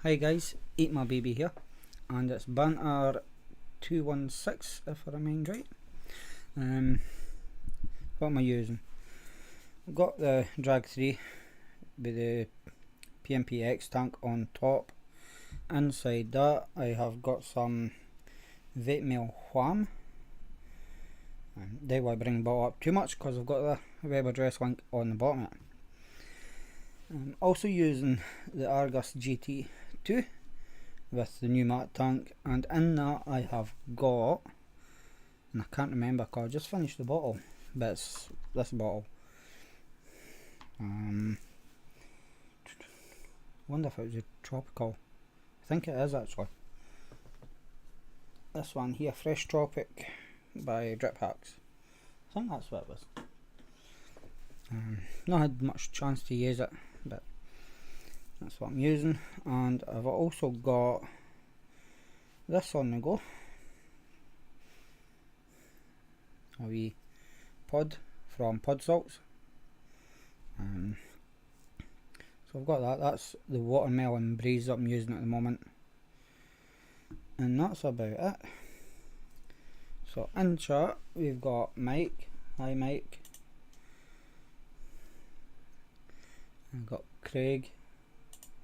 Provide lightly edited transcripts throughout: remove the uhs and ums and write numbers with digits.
Hi guys, EatMaBB here, and it's Banter 216 if I remember right. What am I using? I've got the Drag 3 with the PMPX tank on top. Inside that I have got some WeChat wham. They will bring the bottle up too much because I've got the web address link on the bottom of it. I'm also using the Argus GT2 with the new mat tank, and in that I have got, and I can't remember because I just finished the bottle, but it's this bottle. Wonder if it was a tropical. I think it is actually. This one here, Fresh Tropic by Drip Hacks. I think that's what it was. Not had much chance to use it, but that's what I'm using. And I've also got this on the go, a wee pod from Pod Salts. So I've got that. That's the watermelon breeze that I'm using at the moment, and that's about it. So in chat we've got Mike. Hi Mike. I've got Craig.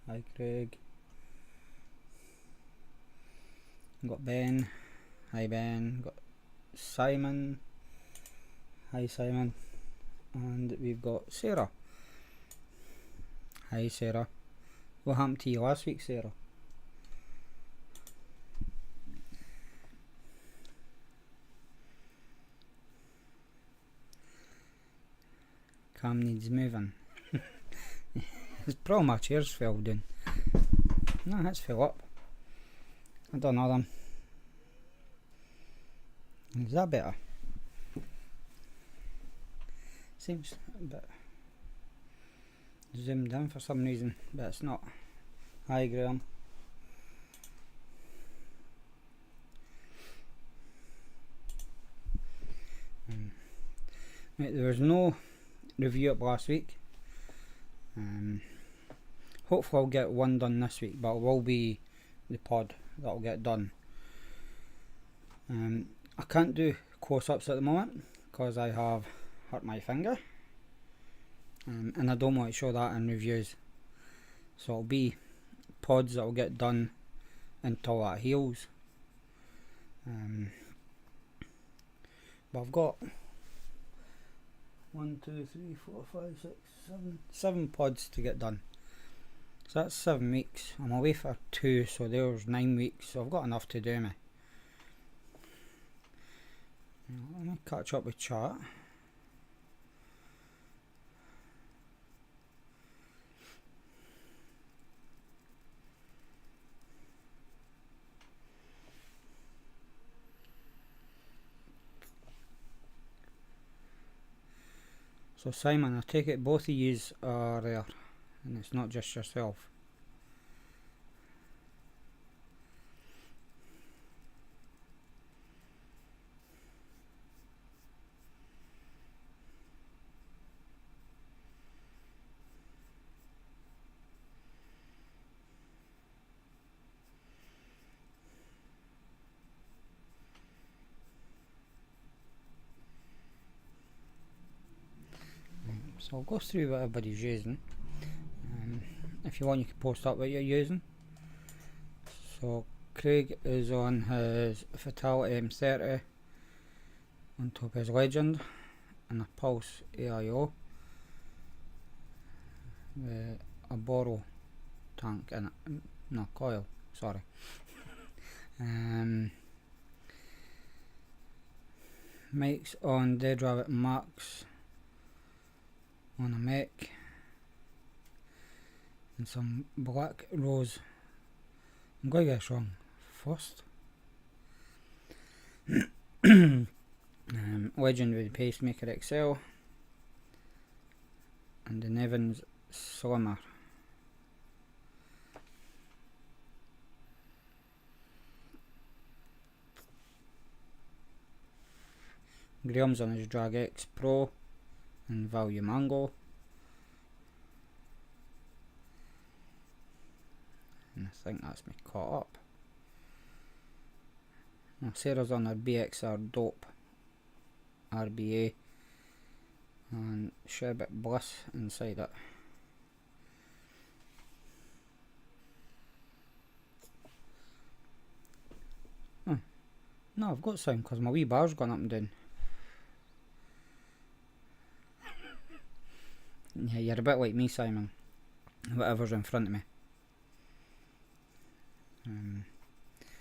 Hi Craig. I've got Ben. Hi Ben. Got Simon. Hi Simon. And we've got Sarah. Hi Sarah. What happened to you last week, Sarah? Cam needs moving. It's probably my chair's filled in. No, it's filled up. I don't know them. Is that better? Seems a bit zoomed in for some reason, but it's not. Hi Graham. Right, there was no review up last week. Hopefully I'll get one done this week, but it will be the pod that'll get done. I can't do close-ups at the moment because I have hurt my finger, and I don't want to show that in reviews, so it'll be pods that'll get done until that heals. But I've got 1, 2, 3, 4, 5, 6, 7 pods to get done. So that's 7 weeks. I'm away for 2, so there's 9 weeks. So I've got enough to do me. Let me catch up with chat. So Simon, I take it both of yous are there, and it's not just yourself. So I'll go through what everybody's using. If you want, you can post up what you're using. So Craig is on his Fatality M30 on top of his Legend and a Pulse AIO with a Borrow tank in it. No, coil, sorry. Mike's on Dead Rabbit Max on a mech and some Black Rose. I'm going to get this wrong. First. Legend with Pacemaker XL and the Nevins Slimmer. Graham's on his Drag X Pro and Value Mango. And think that's me caught up. Now Sarah's on her BXR Dope RBA and Sherbet Bliss inside it. Oh, no, I've got sound because my wee bar's gone up and down. Yeah, you're a bit like me, Simon. Whatever's in front of me.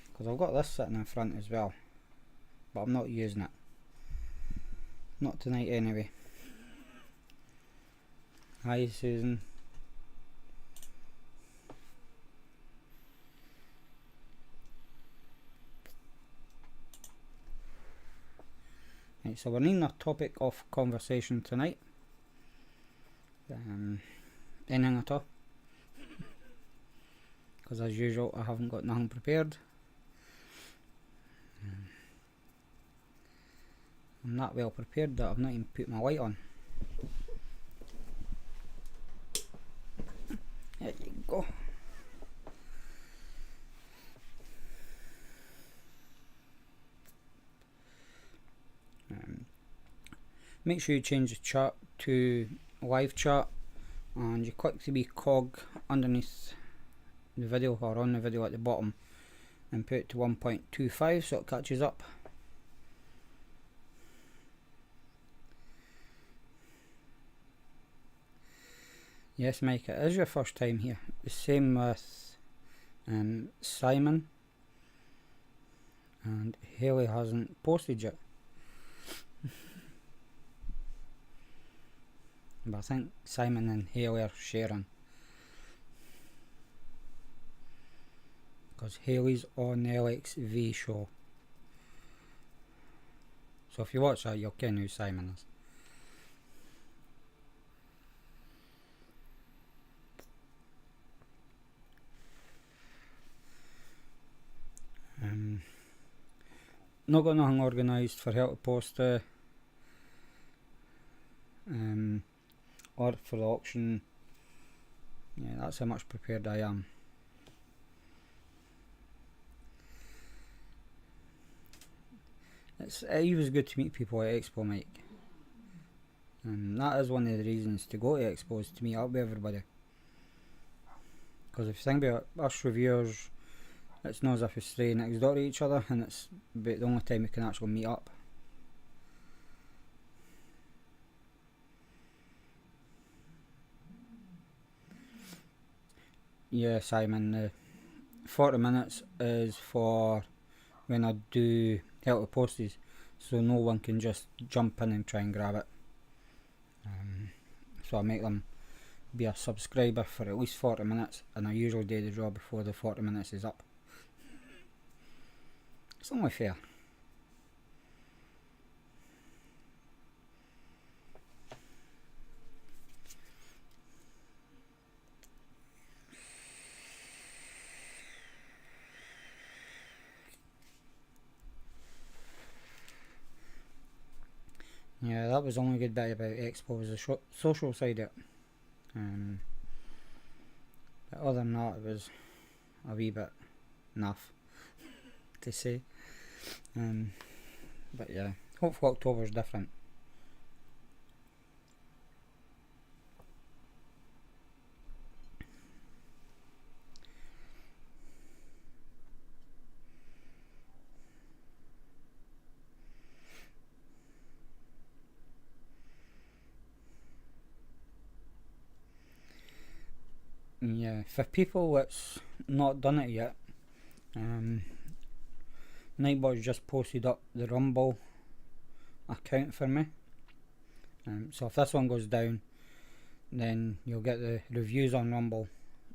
Because I've got this sitting in front as well, but I'm not using it. Not tonight anyway. Hi Susan. Right, so we're needing a topic of conversation tonight. Anything at all? Because as usual I haven't got nothing prepared. I'm not well prepared that I've not even put my light on. There you go. Make sure you change the chat to live chat and you click the wee cog underneath the video or on the video at the bottom and put it to 1.25 so it catches up. Yes, Mike, it is your first time here. The same with Simon, and Haley hasn't posted yet. But I think Simon and Haley are sharing. Because Haley's on the LXV show. So if you watch that, you'll ken who Simon is. Not got nothing organised for how to post or for the auction. Yeah, that's how much prepared I am. It was good to meet people at Expo, Mike. And that is one of the reasons to go to Expo, is to meet up with everybody. Because if you think about us reviewers, it's not as if we stay next door to each other, and it's about the only time we can actually meet up. Yeah, Simon, the 40 minutes is for when I do help with posties, so no one can just jump in and try and grab it. So I make them be a subscriber for at least 40 minutes, and I usually do the draw before the 40 minutes is up. It's only fair. Yeah, that was the only good bit about Expo, was the social side of it. But other than that, it was a wee bit naff to say. But yeah, hopefully October's different. Yeah, for people that's not done it yet, Nightbot's just posted up the Rumble account for me. So if this one goes down, then you'll get the reviews on Rumble,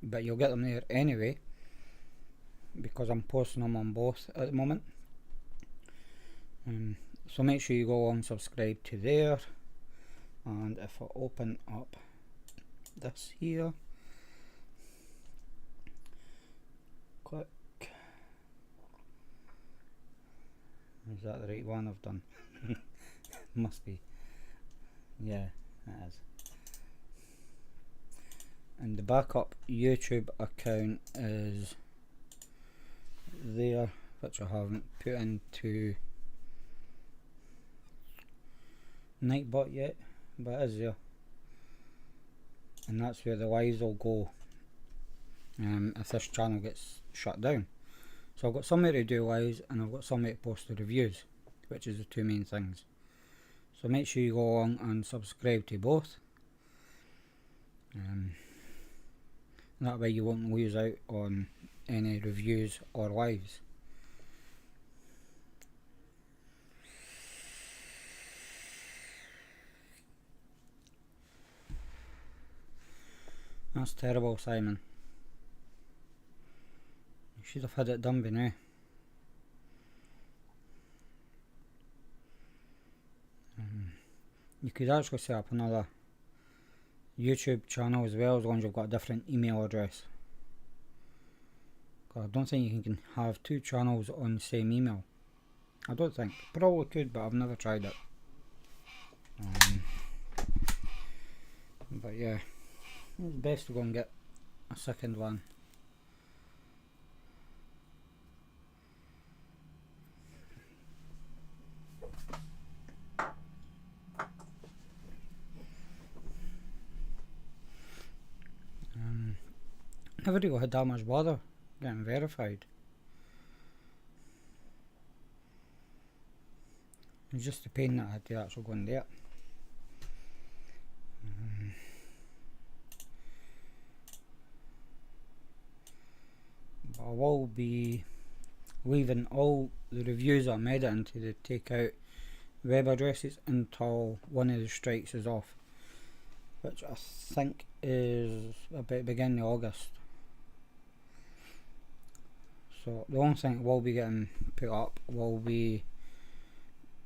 but you'll get them there anyway, because I'm posting them on both at the moment. So make sure you go and subscribe to there, and if I open up this here, click. Is that the right one I've done? Must be. Yeah, it is. And the backup YouTube account is there, which I haven't put into Nightbot yet, but it is there, and that's where the lives will go if this channel gets shut down. So I've got somewhere to do lives, and I've got somewhere to post the reviews, which is the two main things. So make sure you go along and subscribe to both. That way you won't lose out on any reviews or lives. That's terrible, Simon. You should have had it done by now. You could actually set up another YouTube channel as well, as long as you've got a different email address. I don't think you can have two channels on the same email. I don't think. Probably could, but I've never tried it. But yeah, it's best to go and get a second one. Never really had that much bother getting verified. It's just a pain that I had to actually go and do it. But I will be leaving all the reviews I'm editing to take out web addresses until one of the strikes is off, which I think is about beginning of August. So the only thing that will be getting put up will be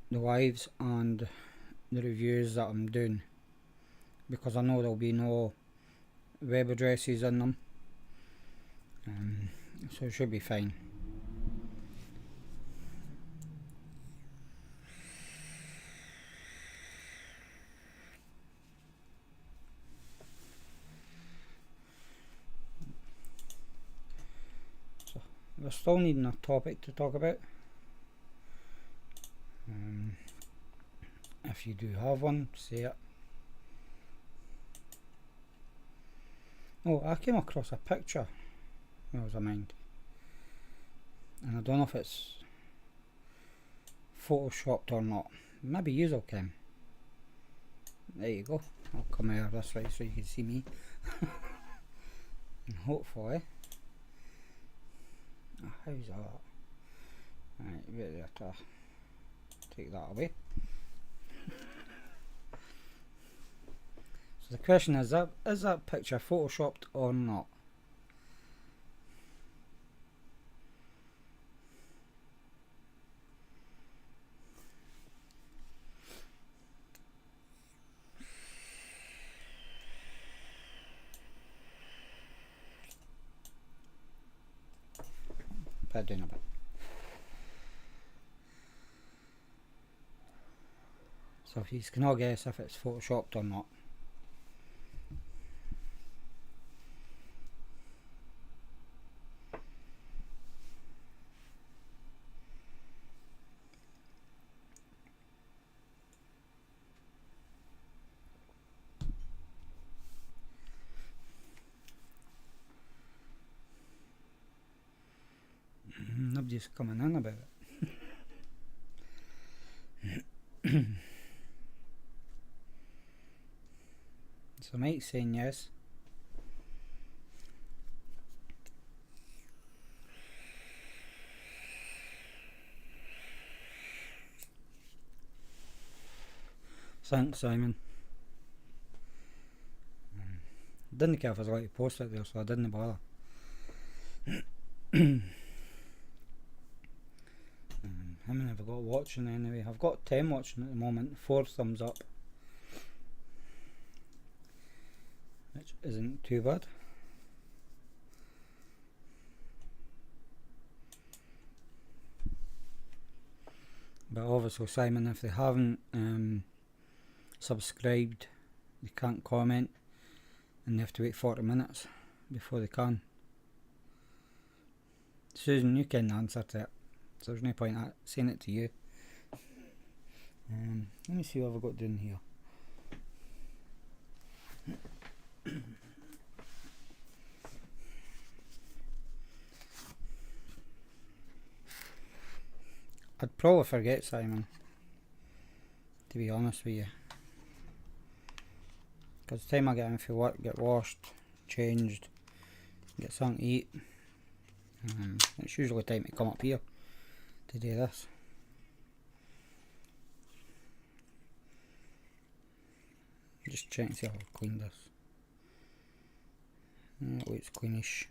the lives and the reviews that I'm doing, because I know there'll be no web addresses in them, so it should be fine. We're still needing a topic to talk about. If you do have one, say it. Oh, I came across a picture when I was a mind, and I don't know if it's photoshopped or not. Maybe you'll can. There you go. I'll come out this way so you can see me. And hopefully, how's that? Right, wait there to take that away. So the question is that picture photoshopped or not? Put it down a bit. So if you can all guess if it's photoshopped or not. Nobody's coming in about it. So Mike's saying yes. Thanks, Simon. Didn't care if I was allowed to post it there, so I didn't bother. How many have I got watching anyway? I've got 10 watching at the moment, 4 thumbs up, which isn't too bad. But obviously, Simon, if they haven't subscribed, they can't comment, and they have to wait 40 minutes before they can. Susan, you can answer to it, so there's no point in saying it to you. Let me see what I've got down here. I'd probably forget, Simon, to be honest with you, because the time I get in for work, get washed, changed, get something to eat, it's usually time to come up here to do this. Just checking to see how I've cleaned this. It looks cleanish.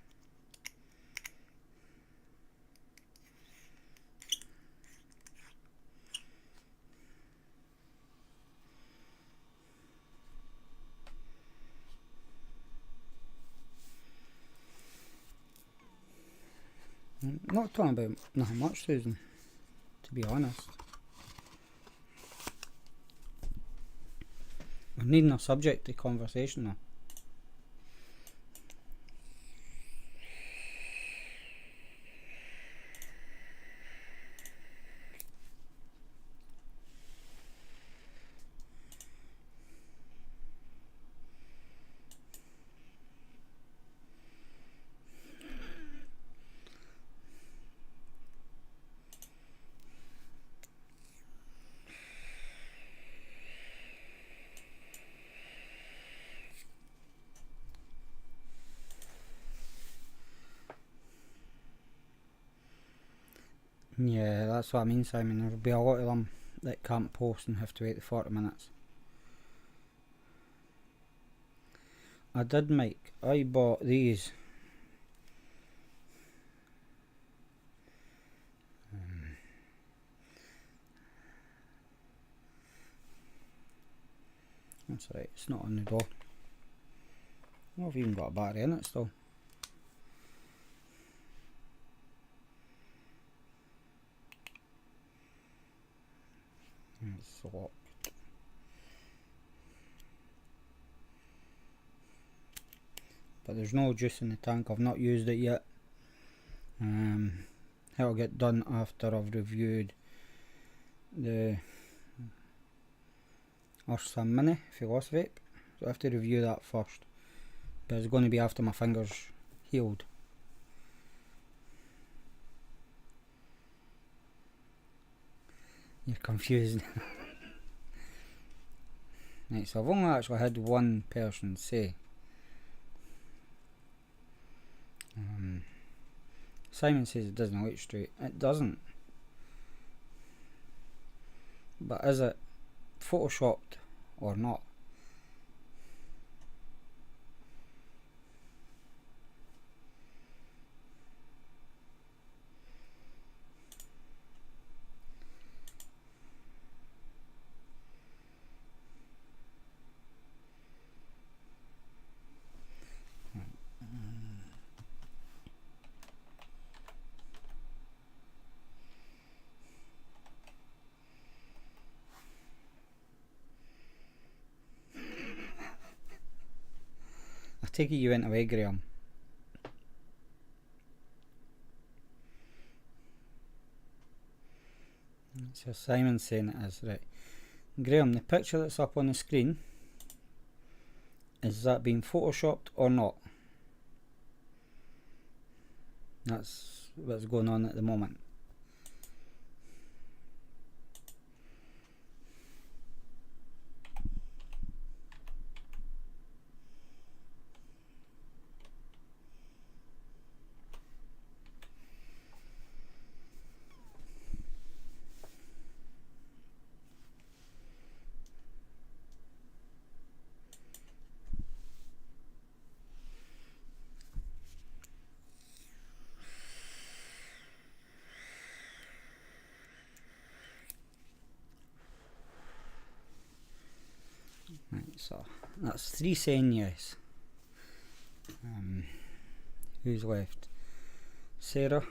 Not talking about nothing much, Susan, to be honest. I'm needing a subject to conversation though. Yeah, that's what I mean, Simon. There'll be a lot of them that can't post and have to wait 40 minutes. I did, Mike. I bought these. That's right, it's not on the door. I've even got a battery in it still. It's locked. But there's no juice in the tank. I've not used it yet. It'll get done after I've reviewed the Ursa Mini Philosophy vape. So I have to review that first. But it's going to be after my fingers healed. You're confused. Right, so I've only actually had one person say. Simon says it doesn't look straight. It doesn't. But is it photoshopped or not? I take it you went away, Graham. So Simon's saying it is, right. Graham, the picture that's up on the screen, is that being photoshopped or not? That's what's going on at the moment. Right, so that's 3 saying yes. Who's left? Sarah.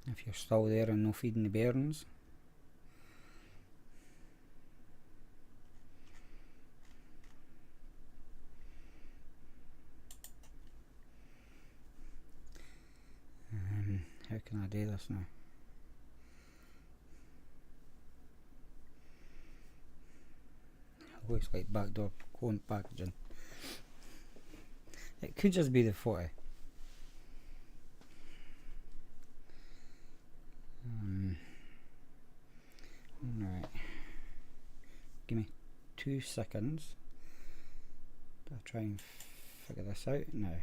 If you're still there and no feeding the bairns. Can I do this now? Looks like backdoor cone packaging. It could just be the 40. Right. Give me 2 seconds. I'll try and figure this out now.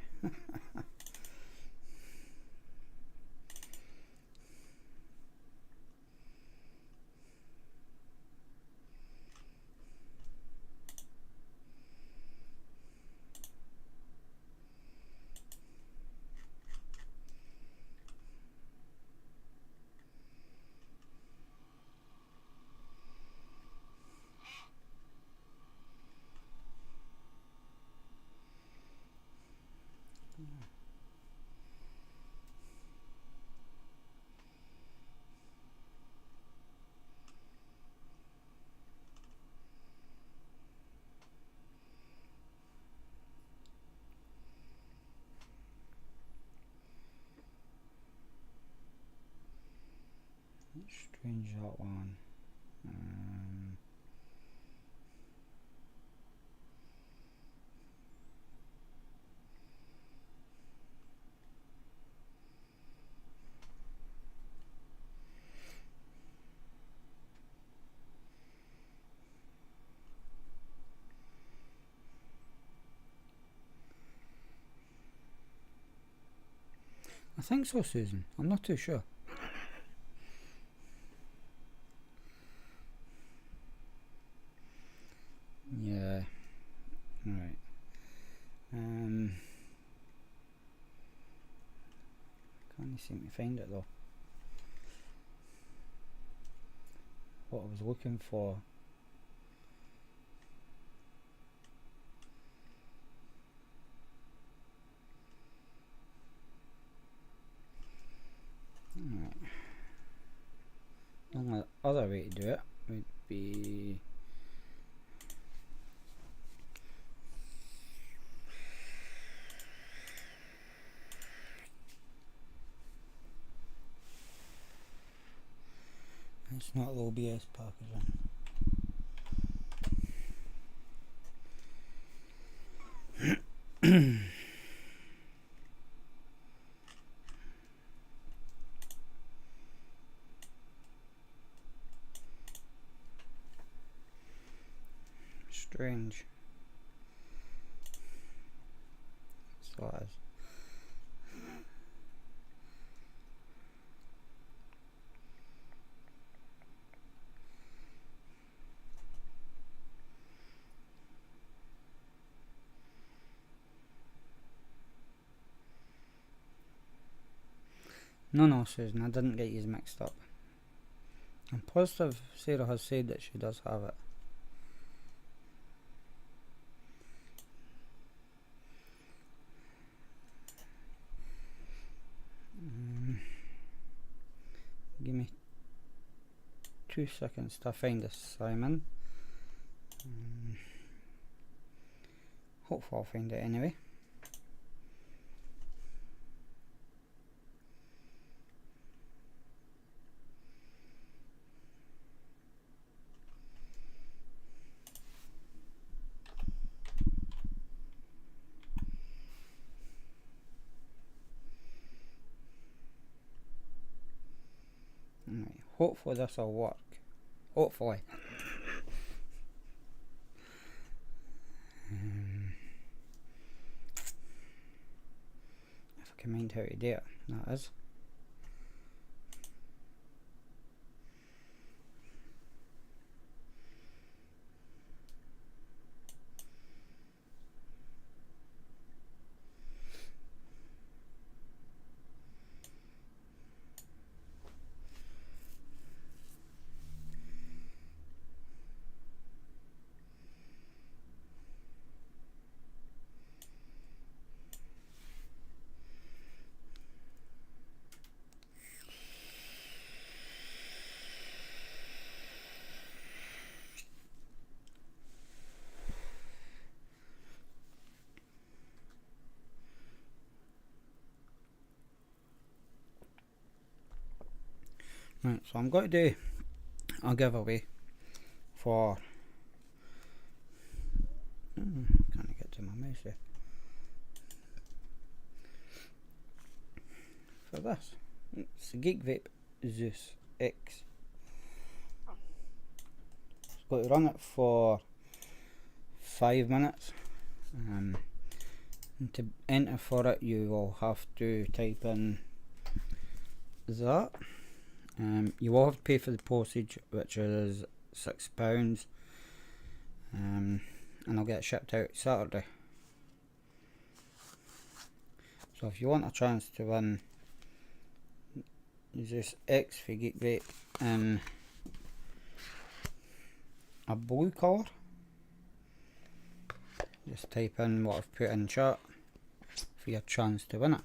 Strange that one. I think so, Susan. I'm not too sure. Yeah. Right. Can't seem to find it though. What I was looking for. Right. The only other way to do it would be it's not the OBS packaging. Strange. So that is. No, Susan, I didn't get you mixed up. I'm positive Sarah has said that she does have it. Give me 2 seconds to find this, Simon. Hopefully I'll find it anyway. Right, hopefully this will work. Hopefully. If I can mind how to do it, that is. Right, so I'm going to do a giveaway for can't get to my mouse here. For this, it's the Geek Vape Zeus X. It's got to run it for 5 minutes. And to enter for it, you will have to type in that. You will have to pay for the postage, which is £6, and I'll get it shipped out Saturday. So if you want a chance to win Zeus X for Geek Vape in a blue colour, just type in what I've put in chat for your chance to win it.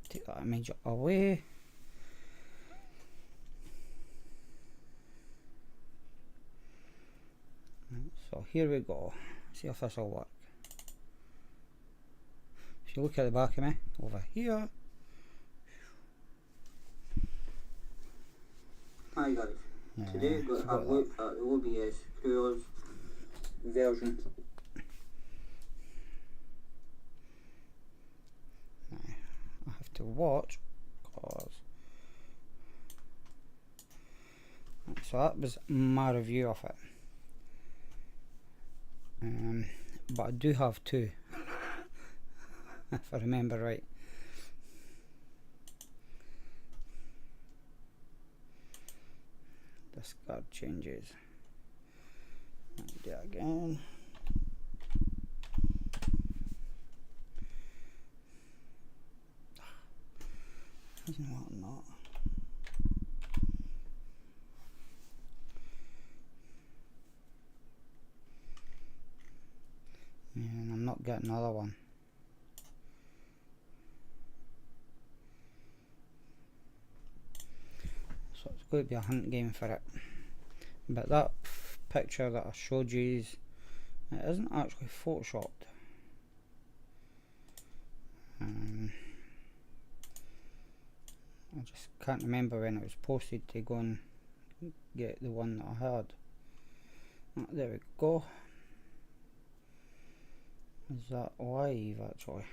Take that image away. So here we go. See if this will work. If you look at the back of me over here. Hi guys. Today I've looked at the OBS Coolers version. I have to watch cause. So that was my review of it. But I do have two, if I remember right. Discard changes. Let me do it again. Isn't what I'm not. And I'm not getting another one. So it's going to be a hunt game for it. But that picture that I showed you, it isn't actually photoshopped. I just can't remember when it was posted to go and get the one that I had. Oh, there we go. Is that live actually?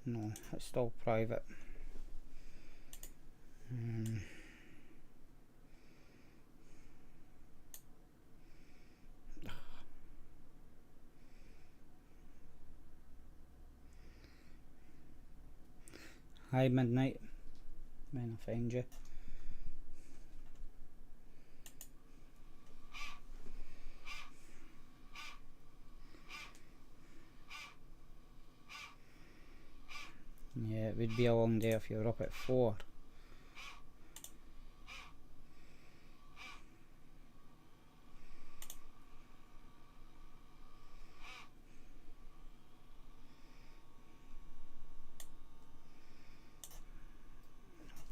No, it's still private. Hi Midnight, when I find you. Yeah, it would be a long day if you were up at 4.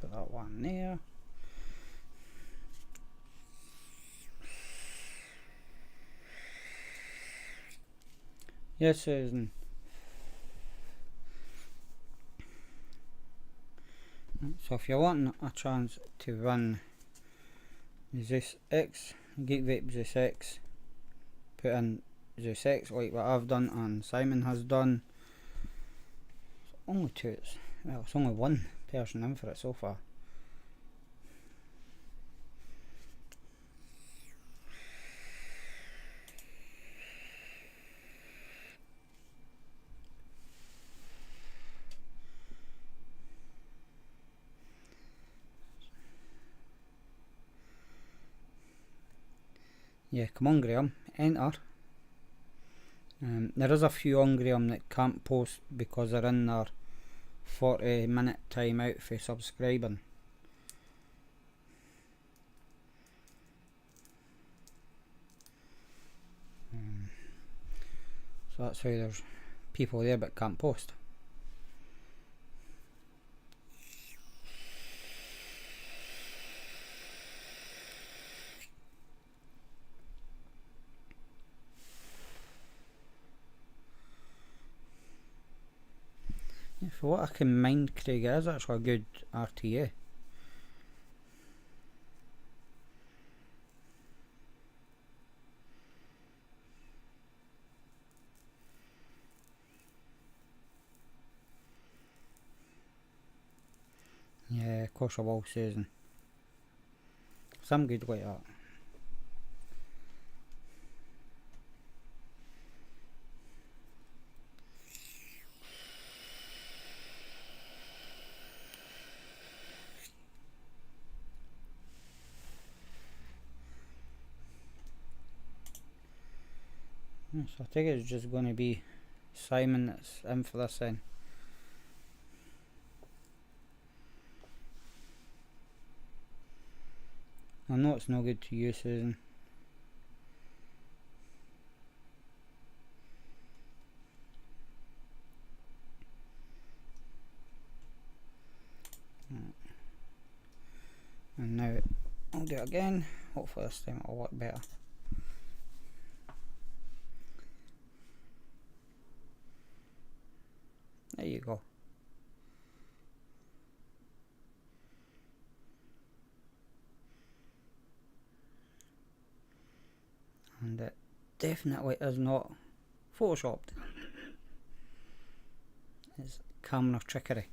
Put that one there. Yes, Susan. So if you're wanting a chance to win Zeus X, Geek Vape Zeus X, put in Zeus X like what I've done and Simon has done. It's only two, well it's only one person in for it so far. Yeah, come on Graham, enter. There is a few on Graham that can't post because they're in their 40-minute timeout for subscribing. So that's how there's people there but can't post. Yeah, for what I can mind, Craig, it is actually a good RTA. Yeah, of course I will, Susan. Some good like that. So I think it's just going to be Simon that's in for this then. I know it's no good to you, Susan. And now I'll do it again. Hopefully this time it'll work better. There you go. And it definitely is not photoshopped. It's camera trickery.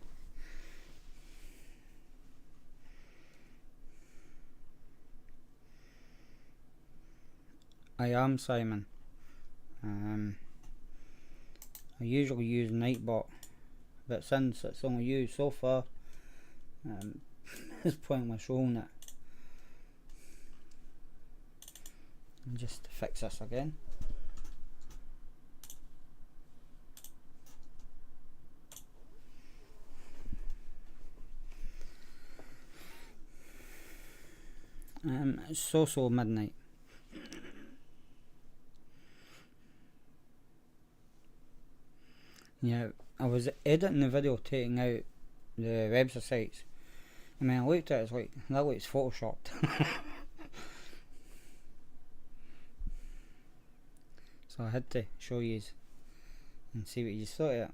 I am Simon. I usually use Nightbot, but since it's only used so far, it's pointless showing it. And just to fix this again. It's so midnight. Yeah, I was editing the video taking out the websites. I mean, I looked at it, it's like, that looks photoshopped. So I had to show you and see what you thought of it.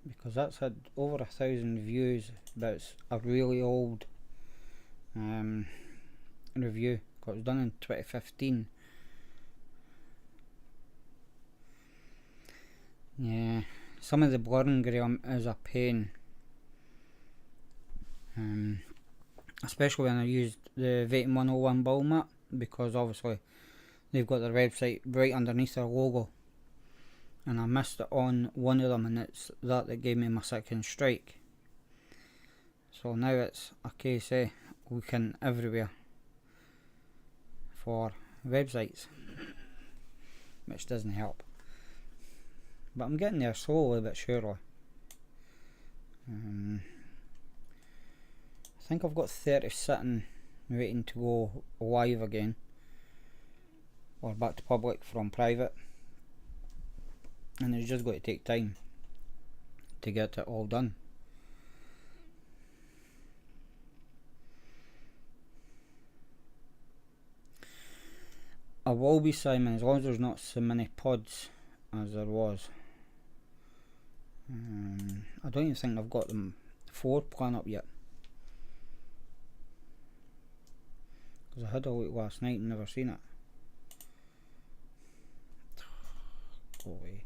Because that's had over 1,000 views, but it's a really old review. It was done in 2015. Yeah, some of the blurring, Graham, is a pain. Especially when I used the Vaping 101 ball mat, because obviously they've got their website right underneath their logo, and I missed it on one of them, and it's that gave me my second strike. So now it's a case of looking everywhere for websites, which doesn't help. But I'm getting there slowly but surely. I think I've got 30 sitting waiting to go live again, or back to public from private, and it's just going to take time to get it all done. I will be, Simon, as long as there's not so many pods as there was. I don't even think I've got them floor plan up yet, because I had a look last night and never seen it. Go away.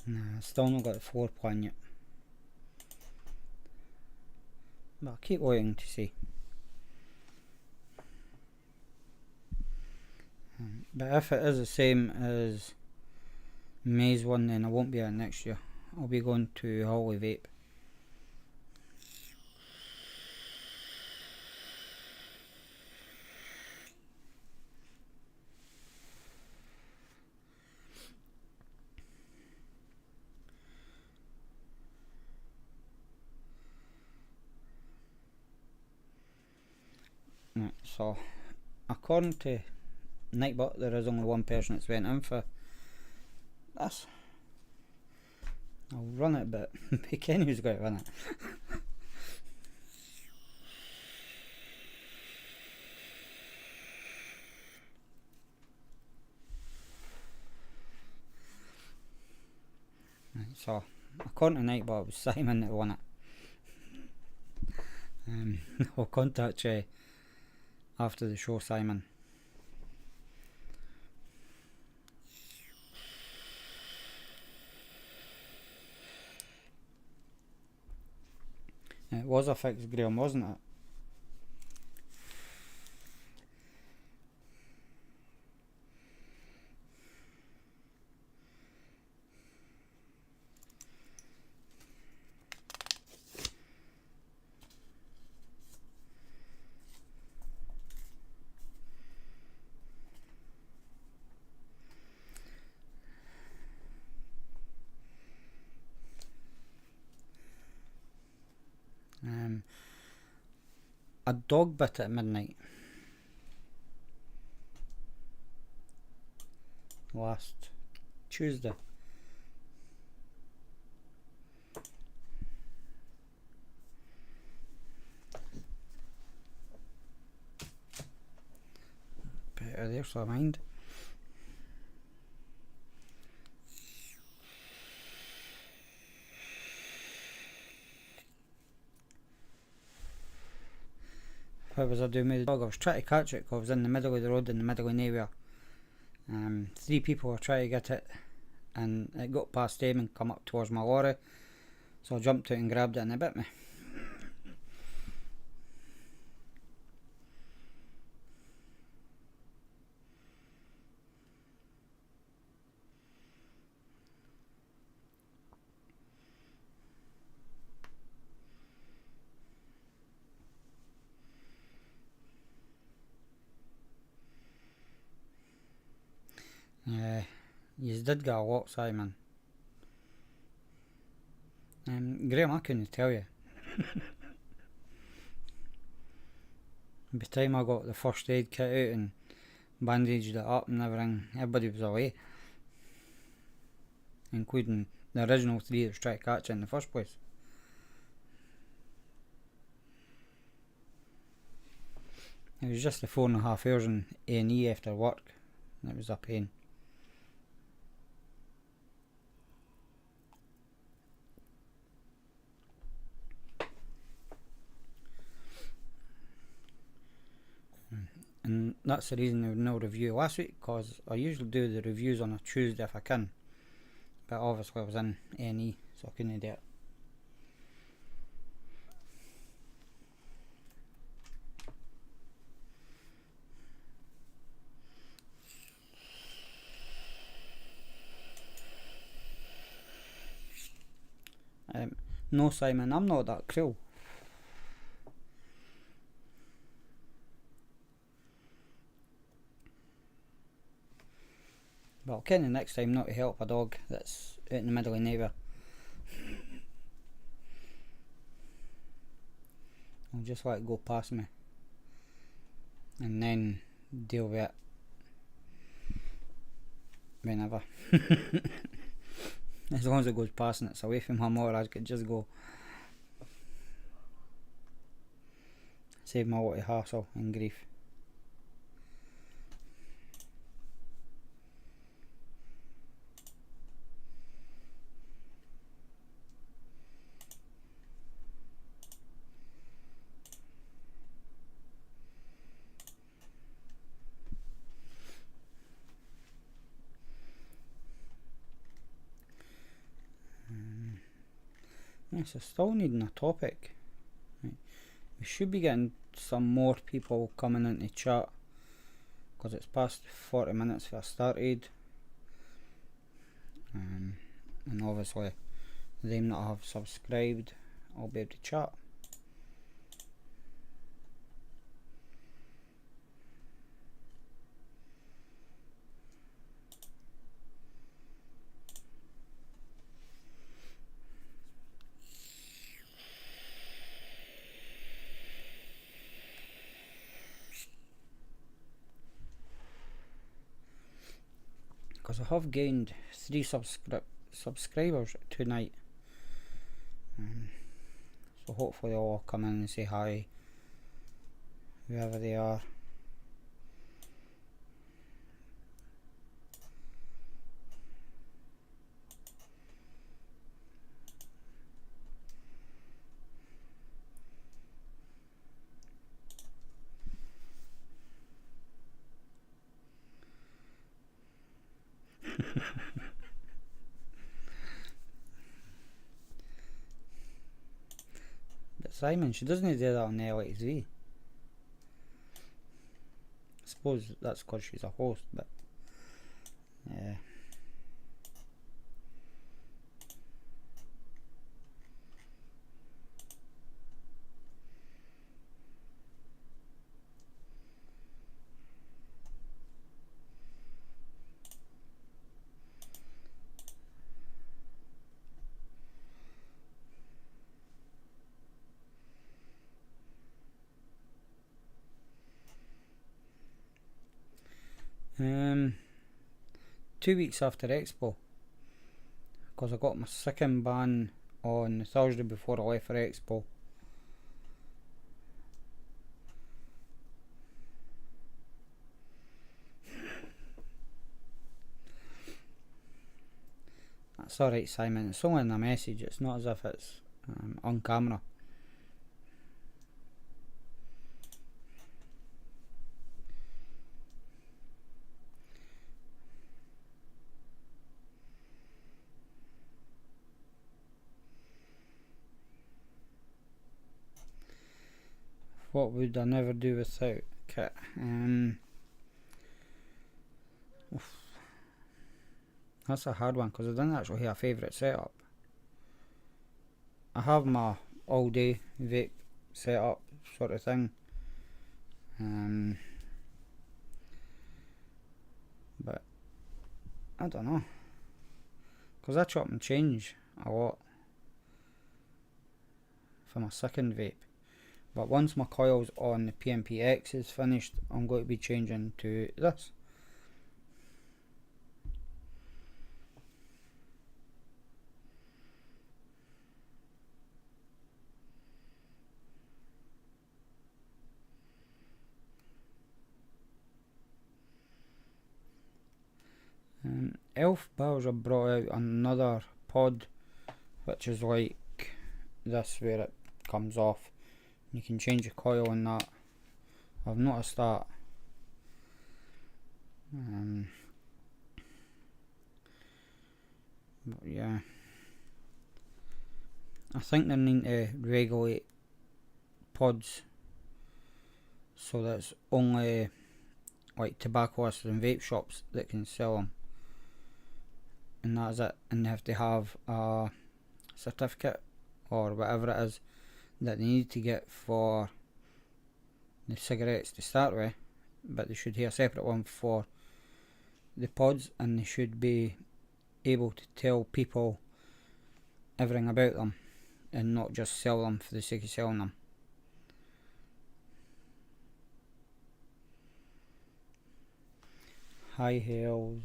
Nah, still not got the floor plan yet. But I'll keep waiting to see. But if it is the same as May's one, then I won't be at next year. I'll be going to Holly Vape. Right, so according to Nightbot, there is only one person that's went in for this. I'll run it, but Kenny's got to run it. Right, so according to Nightbot, it was Simon that won it. I'll contact you after the show, Simon. It was a fixed Graham, wasn't it? A dog bit at midnight last Tuesday. Better there, so I mind. What was I doing with the dog? I was trying to catch it because I was in the middle of the road in the middle of nowhere. 3 people were trying to get it, and it got past them and come up towards my lorry, so I jumped out and grabbed it and it bit me. You did get a lot, Simon. Graham, I couldn't tell you. By the time I got the first aid kit out and bandaged it up and everything, everybody was away, including the original 3 that was trying to catch it in the first place. It was just the 4.5 hours in A&E after work, and it was a pain. And that's the reason there was no review last week, because I usually do the reviews on a Tuesday if I can, but obviously I was in A&E, so I couldn't do it. No, Simon, I'm not that cruel. But I'll ken the next time not to help a dog that's out in the middle of nowhere. I'll just let it go past me and then deal with it whenever. As long as it goes past and it's away from him, or I could just go. Save my lot of hassle and grief. Yes, I still needing a topic. Right. We should be getting some more people coming into chat, because it's past 40 minutes for I started, and obviously them that have subscribed, I'll be able to chat. Because I have gained 3 subscribers tonight, so hopefully they'll all come in and say hi, whoever they are. But Simon, she doesn't do that on LXV. I suppose that's because she's a host, but yeah. Um, 2 weeks after Expo, because I got my second ban on the Thursday before I left for Expo. That's alright, Simon, it's only in a message, it's not as if it's on camera. What would I never do without kit? That's a hard one because I didn't actually have a favourite setup. I have my all day vape setup sort of thing. But I don't know, because I chop and change a lot for my second vape. But once my coils on the PMPX is finished, I'm going to be changing to this. Elf Bars have brought out another pod, which is like this, where it comes off. You can change your coil on that. I've noticed that. But yeah, I think they need to regulate pods so that it's only like tobacconists and vape shops that can sell them, and that's it. And they have to have a certificate or whatever it is that they need to get for the cigarettes to start with, but they should have a separate one for the pods, and they should be able to tell people everything about them and not just sell them for the sake of selling them. High heels.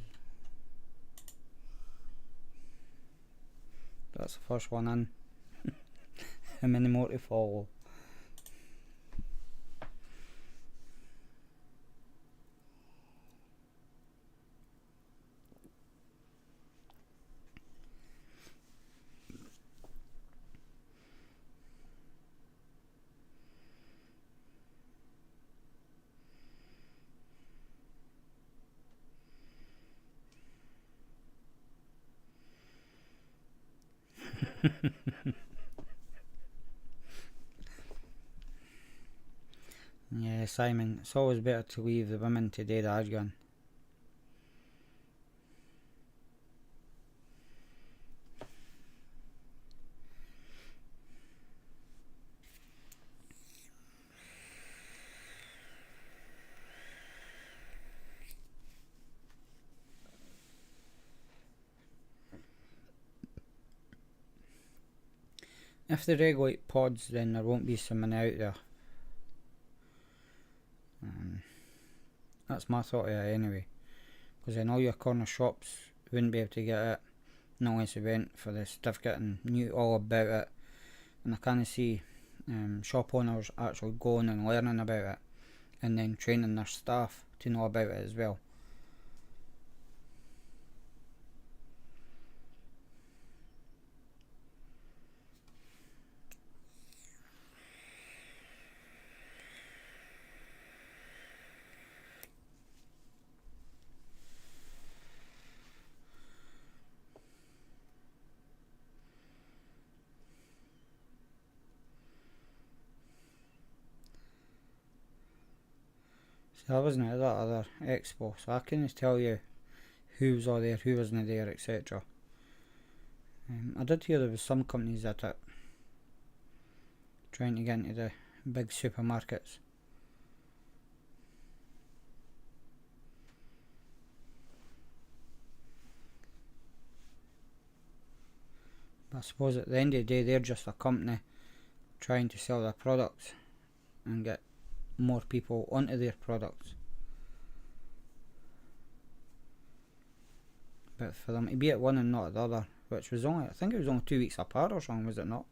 That's the first one in. How many more to follow? Yeah, Simon, it's always better to leave the women to do the arguing. If they regulate pods, then there won't be so many out there. That's my thought of it anyway. Because then all your corner shops wouldn't be able to get it, not unless they went for the certificate and knew all about it. And I kind of see shop owners actually going and learning about it, and then training their staff to know about it as well. So I wasn't at that other expo, so I couldn't tell you who was all there, who wasn't there, etc. I did hear there was some companies at it trying to get into the big supermarkets. But I suppose at the end of the day, they're just a company trying to sell their products and get more people onto their products. But for them to be at one and not at the other, which was only, I think it was only 2 weeks apart or something, was it not?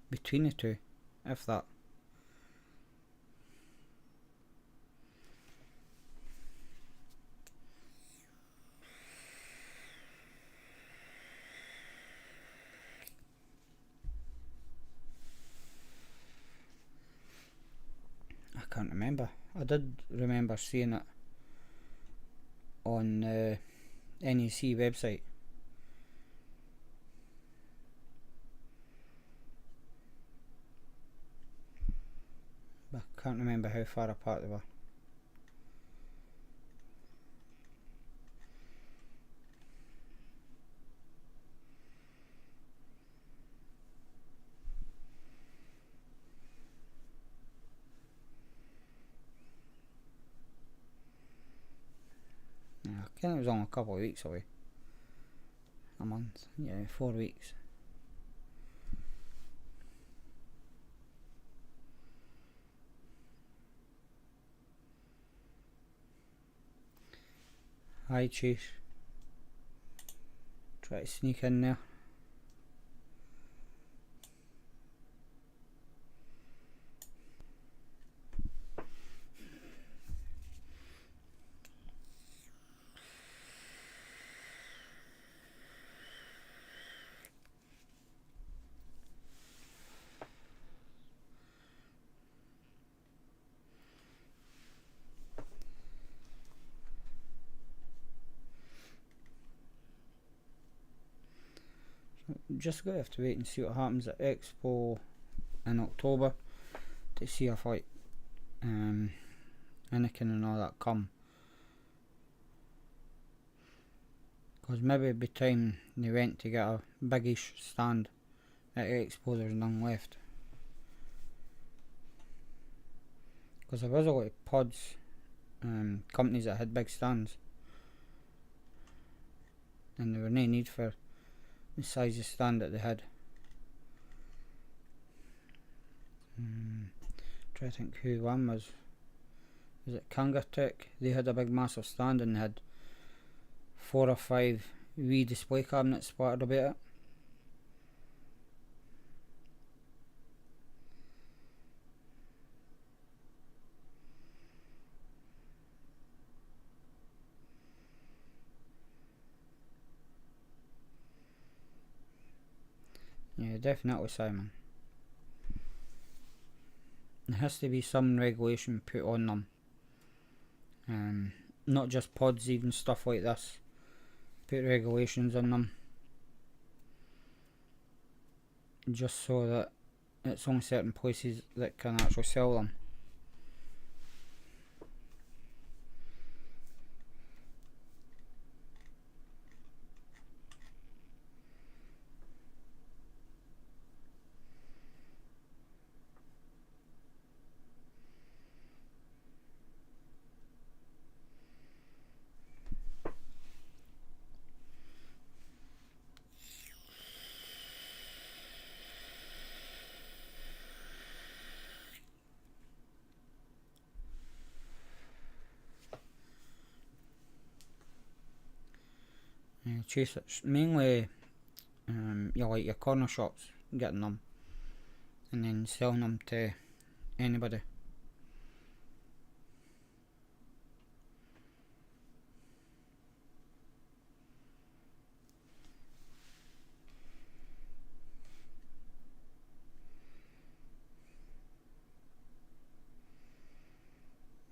Between the two, if that. I can't remember. I did remember seeing it on the NEC website. But I can't remember how far apart they were. Yeah, I think it was only a couple of weeks away. A month, yeah, 4 weeks. Hi Chase. Try to sneak in there. Just gonna have to wait and see what happens at Expo in October to see if like Anakin and all that come. Because maybe it'd be time they went to get a biggish stand at Expo. There's none left. Because there was a lot of pods companies that had big stands, and there were no need for the size of stand that they had. Try to think who one was. Was it Kangatech? They had a big massive stand and they had 4 or 5 wee display cabinets splattered about it. Yeah, definitely, Simon. There has to be some regulation put on them. Not just pods, even stuff like this. Put regulations on them. Just so that it's only certain places that can actually sell them. chase it. Mainly, like your corner shops getting them and then selling them to anybody.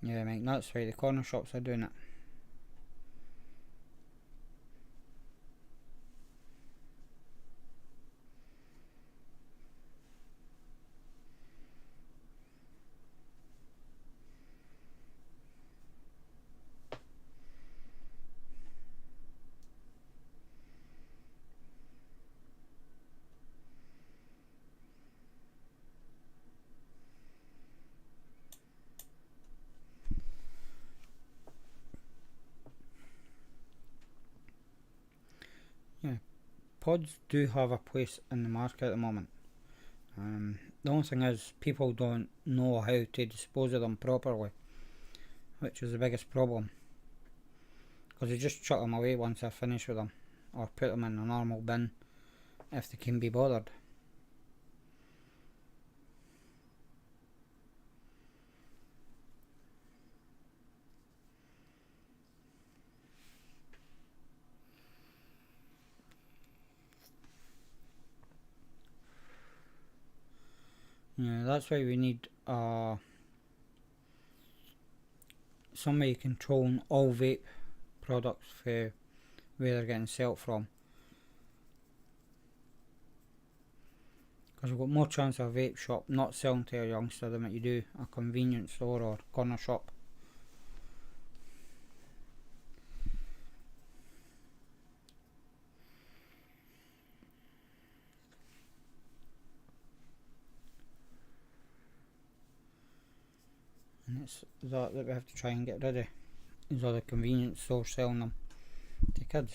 Yeah, mate, that's right, the corner shops are doing it. Yeah, pods do have a place in the market at the moment. The only thing is, people don't know how to dispose of them properly, which is the biggest problem. Because they just chuck them away once they're finished with them, or put them in a normal bin if they can be bothered. Yeah, that's why we need somebody controlling all vape products for where they're getting sold from. Because you've got more chance of a vape shop not selling to a youngster than what you do a convenience store or corner shop. And it's that we have to try and get rid of, is all the convenience stores selling them to kids.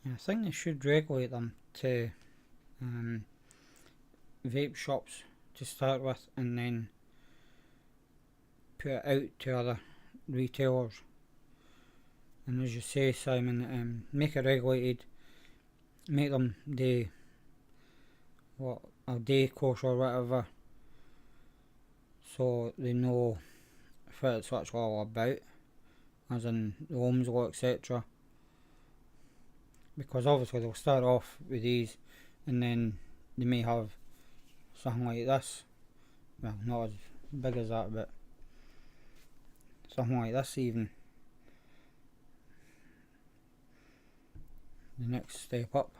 Yeah, I think they should regulate them to vape shops to start with, and then put it out to other retailers. And as you say, Simon, make it regulated, make them do a day course or whatever, so they know what it's actually all about, as in the ohms law, etc. Because obviously they'll start off with these, and then they may have something like this. Well, not as big as that, but something like this even. The next step up.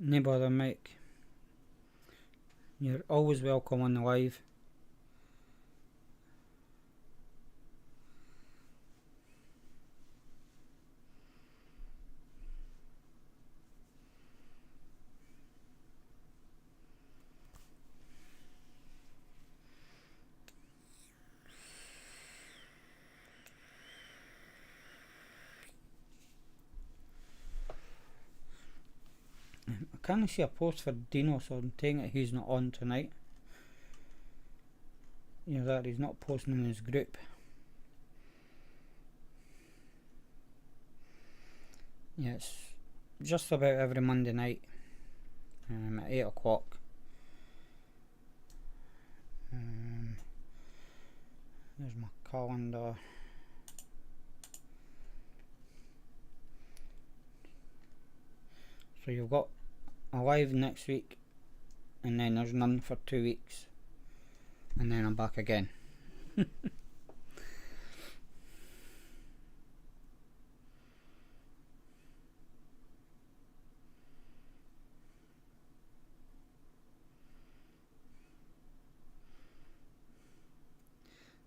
No bother, Mike. You're always welcome on the live. can't see a post for Dino, so I'm taking it he's not on tonight. You know that he's not posting in his group. Yeah, it's just about every Monday night at 8 o'clock. There's my calendar. So you've got a live next week, and then there's none for 2 weeks, and then I'm back again.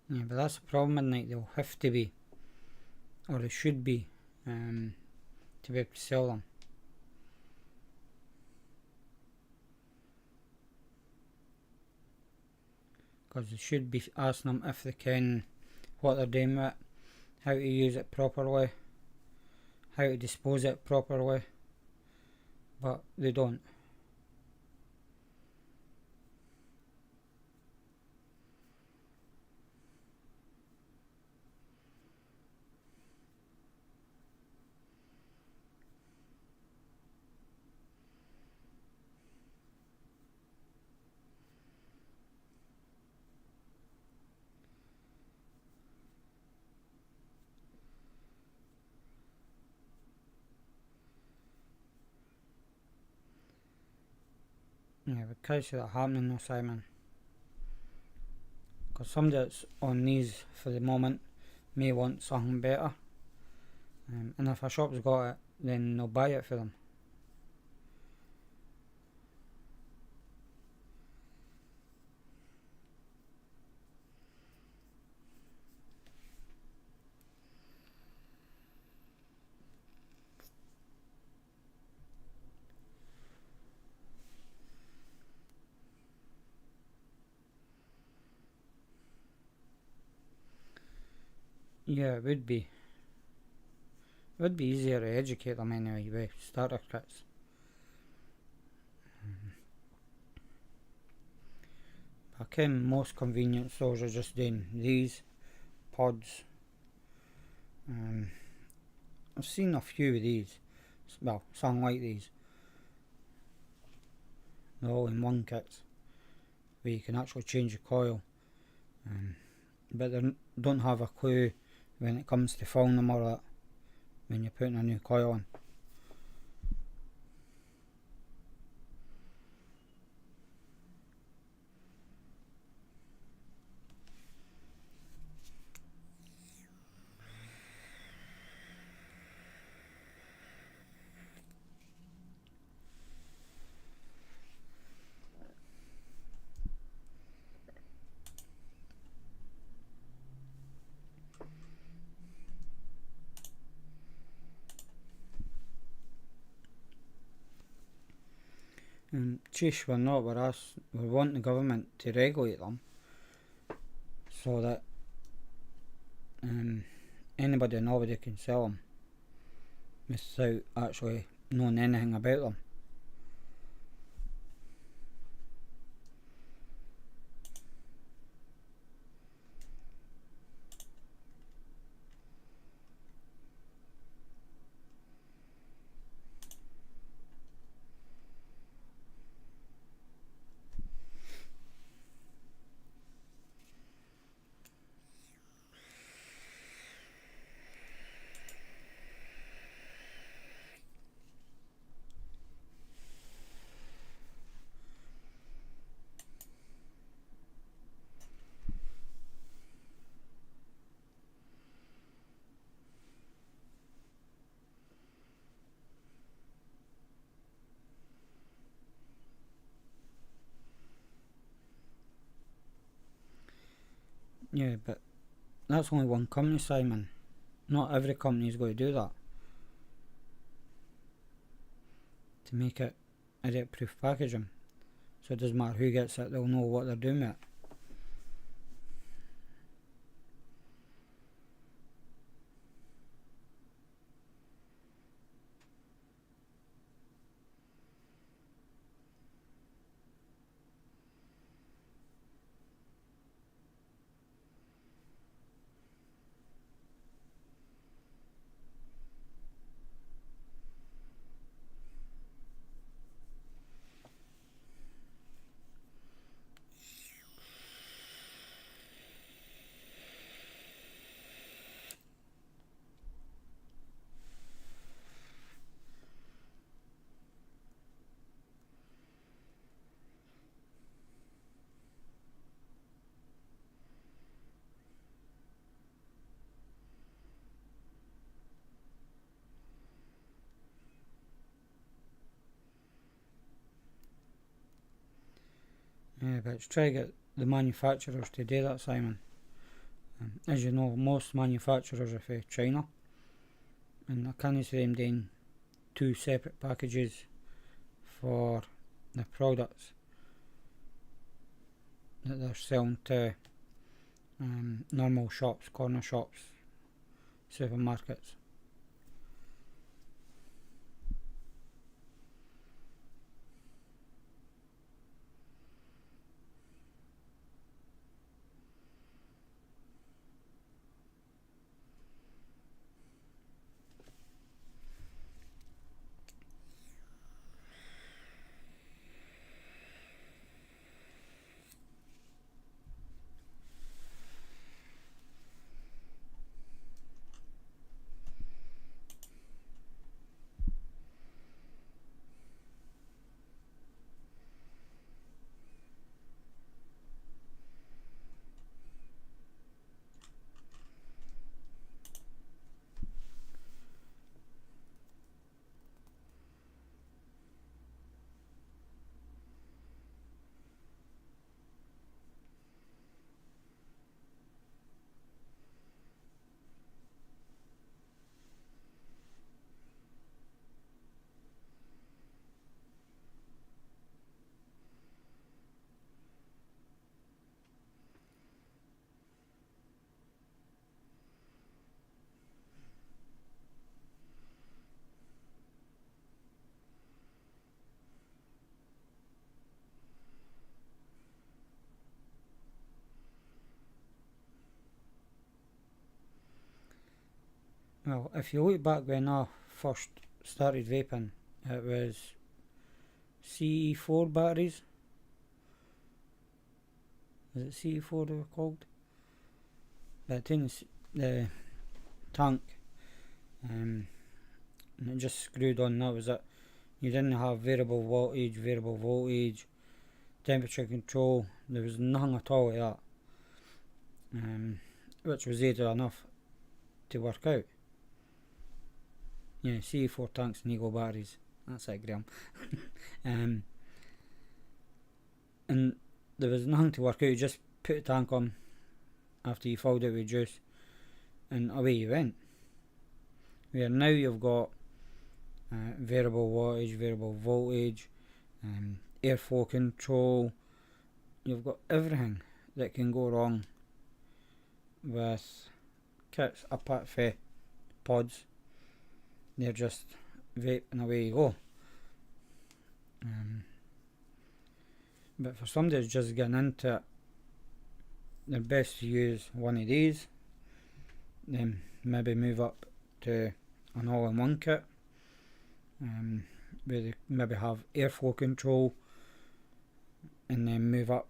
Yeah, but that's the problem at night. They'll have to be, or they should be, to be able to sell them. Because they should be asking them if they can, what they're doing with it, how to use it properly, how to dispose it properly, but they don't. Yeah, we can't see that happening though, Simon. Because somebody that's on these for the moment may want something better. And if a shop's got it, then they'll buy it for them. Yeah, it would be. It would be easier to educate them anyway with starter kits. I ken most convenience stores are just doing these pods. I've seen a few of these, well, some like these. They're all in one kit, where you can actually change the coil. But they don't have a clue when it comes to filling them or that, when you're putting a new coil in. Chish, we're not, we want the government to regulate them so that anybody and nobody can sell them without actually knowing anything about them. Yeah, but that's only one company, Simon. Not every company is going to do that. To make it idiot proof packaging. So it doesn't matter who gets it, they'll know what they're doing with it. but let's try to get the manufacturers to do that, Simon. As you know, most manufacturers are from China, and I can't see them doing 2 separate packages for the products that they're selling to normal shops, corner shops, supermarkets. Well, if you look back when I first started vaping, it was CE4 batteries. Is it CE4 they were called? But in the tank, and it just screwed on, that was it. You didn't have variable voltage, temperature control, there was nothing at all like that, which was easy enough to work out. Yeah, CE4 tanks and Eagle batteries, that's it, Graham. And there was nothing to work out, you just put the tank on after you filled it with juice and away you went. Where now you've got variable wattage, variable voltage, airflow control, you've got everything that can go wrong with kits apart from pods. They're just vape and away you go. But for somebody who's just getting into it, they're best to use one of these, then maybe move up to an all-in-one kit, where they maybe have airflow control, and then move up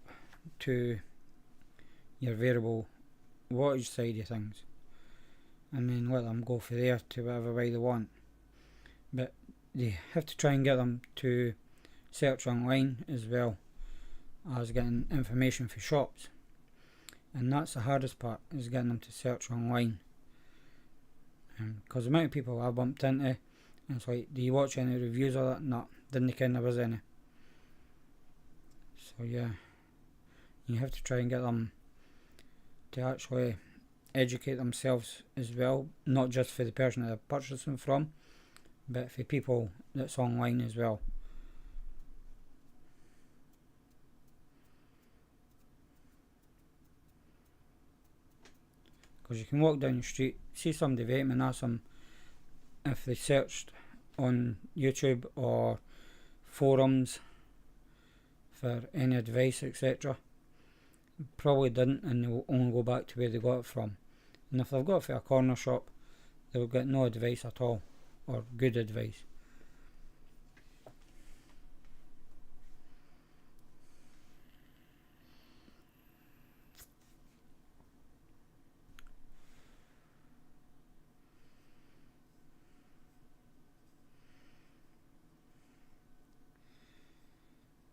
to your variable wattage side of things, and then let them go for there to whatever way they want. But they have to try and get them to search online as well as getting information for shops, and that's the hardest part, is getting them to search online, because the amount of people I bumped into, and it's like, do you watch any reviews of that? No, didn't think there was any. So yeah, you have to try and get them to actually educate themselves as well, not just for the person that they're purchasing from, but for people that's online as well. Because you can walk down the street, see somebody vaping, and ask them if they searched on YouTube or forums for any advice, etc. Probably didn't, and they'll only go back to where they got it from. And if they've got it for a corner shop, they'll get no advice at all, or good advice.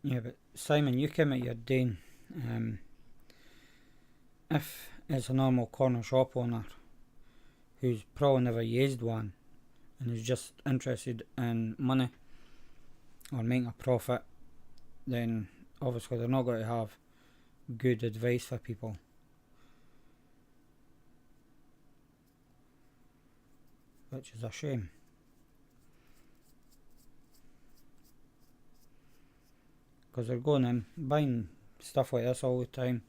Yeah, but Simon, you came at your doing, if it's a normal corner shop owner who's probably never used one and is just interested in money or making a profit, then obviously they're not going to have good advice for people. Which is a shame. Because they're going in, buying stuff like this all the time,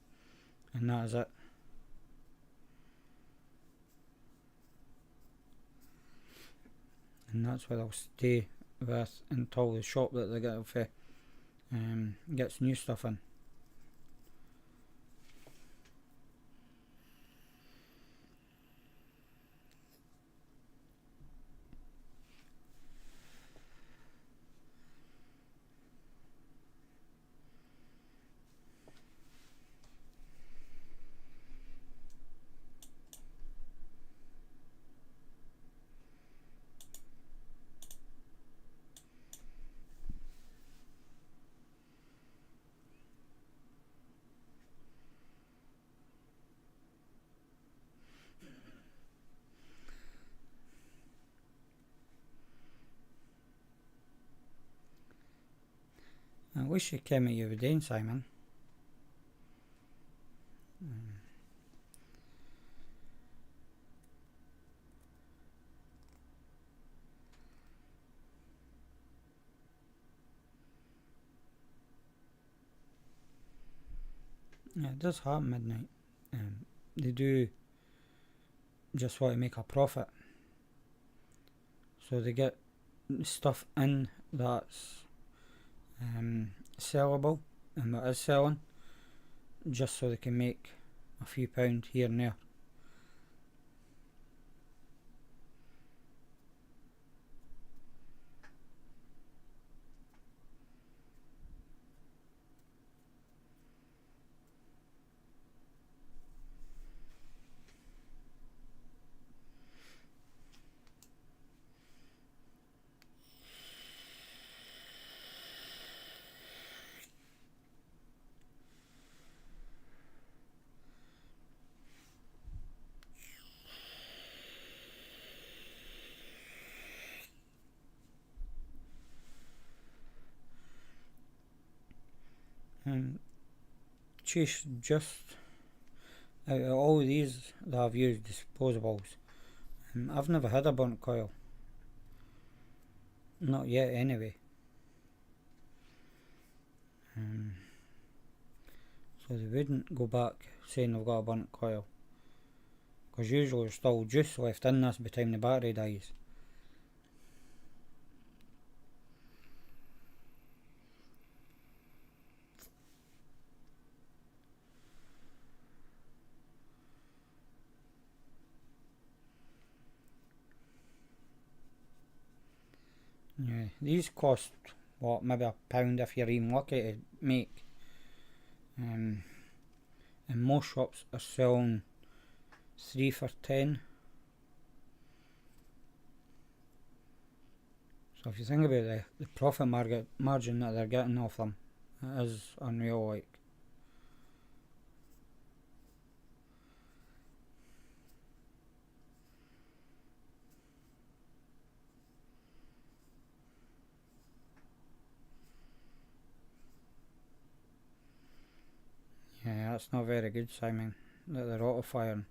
and that is it. And that's where they'll stay with until the shop that they get for gets new stuff in. I wish you came at you were doing, Simon. Yeah, it does happen midnight. They do just want to make a profit. So they get stuff in that's sellable and that is selling, just so they can make a few pound here and there. Chase, just out of all these that I've used disposables, I've never had a burnt coil. Not yet, anyway. So they wouldn't go back saying they've got a burnt coil, because usually there's still juice left in this by the time the battery dies. Yeah, these cost what, maybe £1 if you're even lucky to make. And most shops are selling 3 for 10. So if you think about the profit margin that they're getting off them, it is unreal, like. Yeah, that's not very good, Simon, that they're auto firing.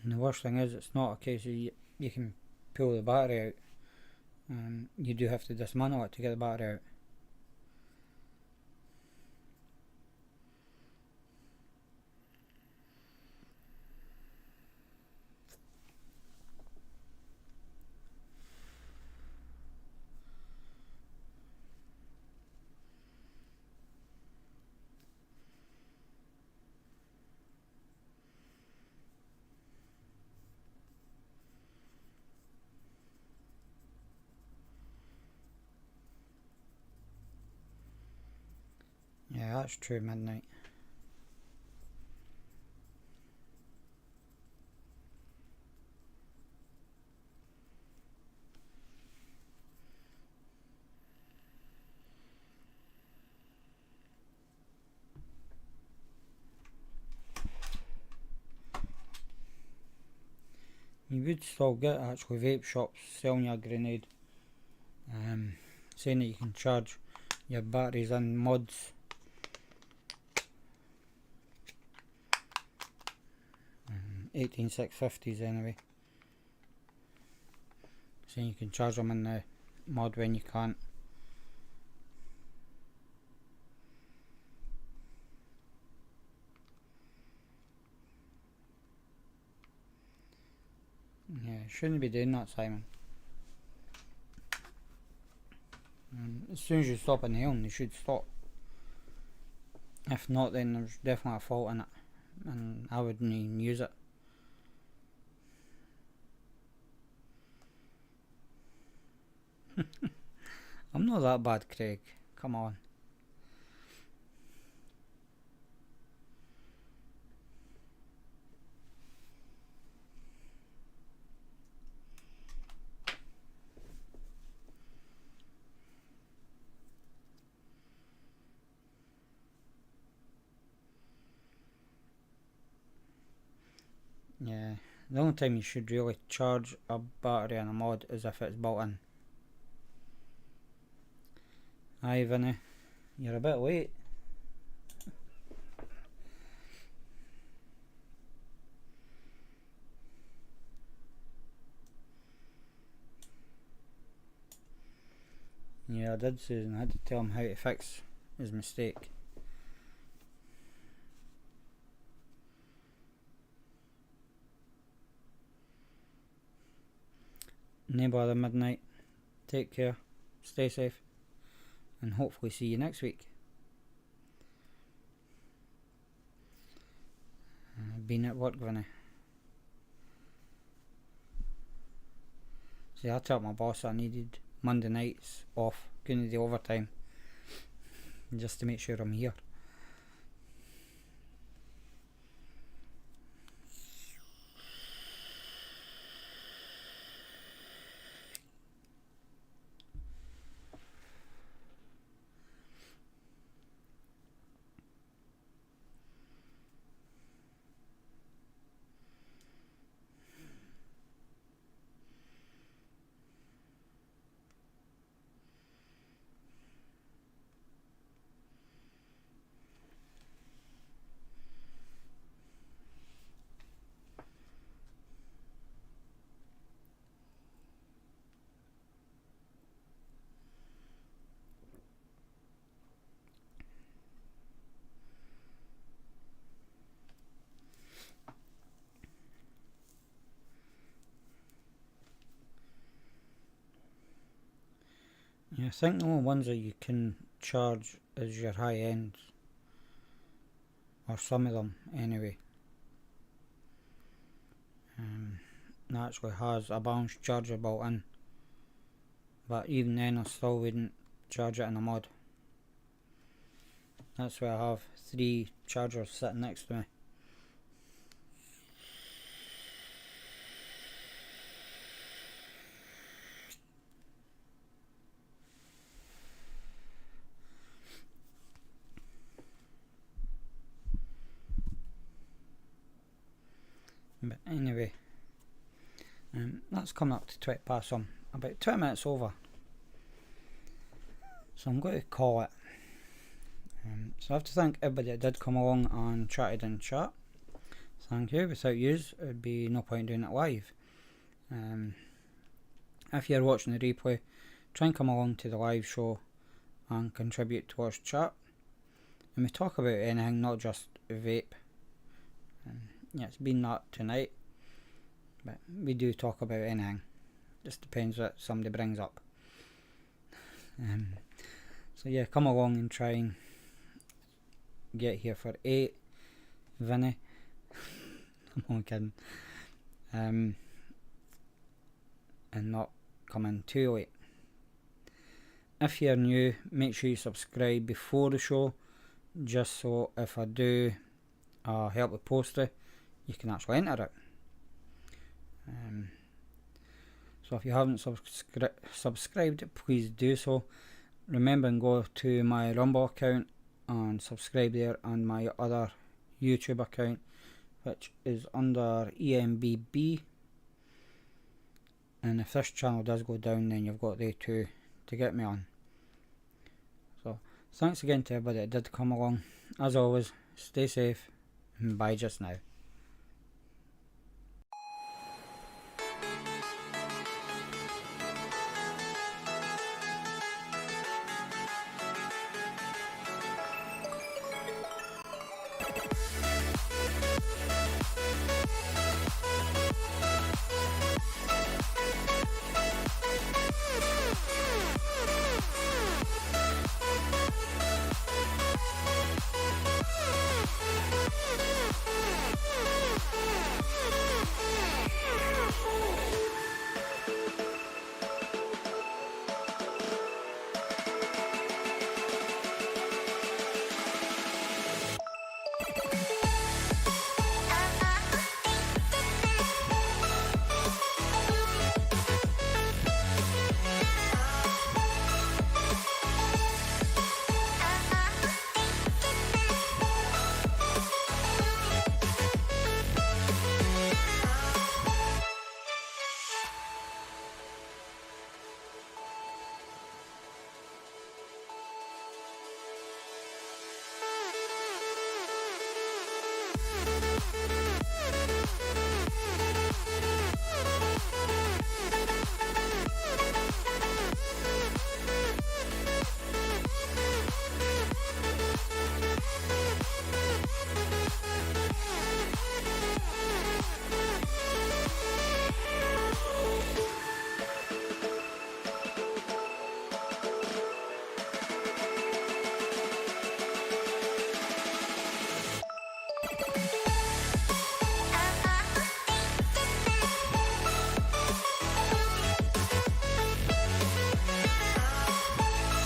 And the worst thing is, it's not a case of you can pull the battery out. You do have to dismantle it to get the battery out. Yeah, that's true, midnight. You would still get actually vape shops selling you a grenade, saying that you can charge your batteries in mods. 18650s anyway, saying you can charge them in the mod when you can't. Yeah, shouldn't be doing that, Simon. As soon as you stop inhaling, you should stop. If not, then there's definitely a fault in it, and I wouldn't even use it. I'm not that bad, Craig. Come on. Yeah, the only time you should really charge a battery in a mod is if it's built in. Aye, Vinny, you're a bit late. Yeah, I did, Susan. I had to tell him how to fix his mistake. No bother, midnight. Take care, stay safe, and hopefully see you next week. Been at work, Vinny. See, I told my boss I needed Monday nights off, couldn't do overtime, just to make sure I'm here. Yeah, I think the only ones that you can charge is your high ends, or some of them anyway. It actually has a balanced charger built in, but even then I still wouldn't charge it in a mod. That's why I have 3 chargers sitting next to me. But anyway, that's coming up to 20 past. I'm about 20 minutes over, so I'm going to call it. So I have to thank everybody that did come along and chatted in chat. Thank you. Without yous, it would be no point doing it live. If you're watching the replay, try and come along to the live show and contribute towards chat. And we talk about anything, not just vape. Yeah, it's been that tonight, but we do talk about anything. Just depends what somebody brings up. So yeah, come along and try and get here for 8, Vinny. I'm only kidding. And not come in too late. If you're new, make sure you subscribe before the show, just so if I do help with poster, you can actually enter it. So if you haven't subscribed, please do so. Remember and go to my Rumble account and subscribe there, and my other YouTube account, which is under EatMaBB. and if this channel does go down, then you've got they two to get me on. So thanks again to everybody that did come along. As always, stay safe and bye just now.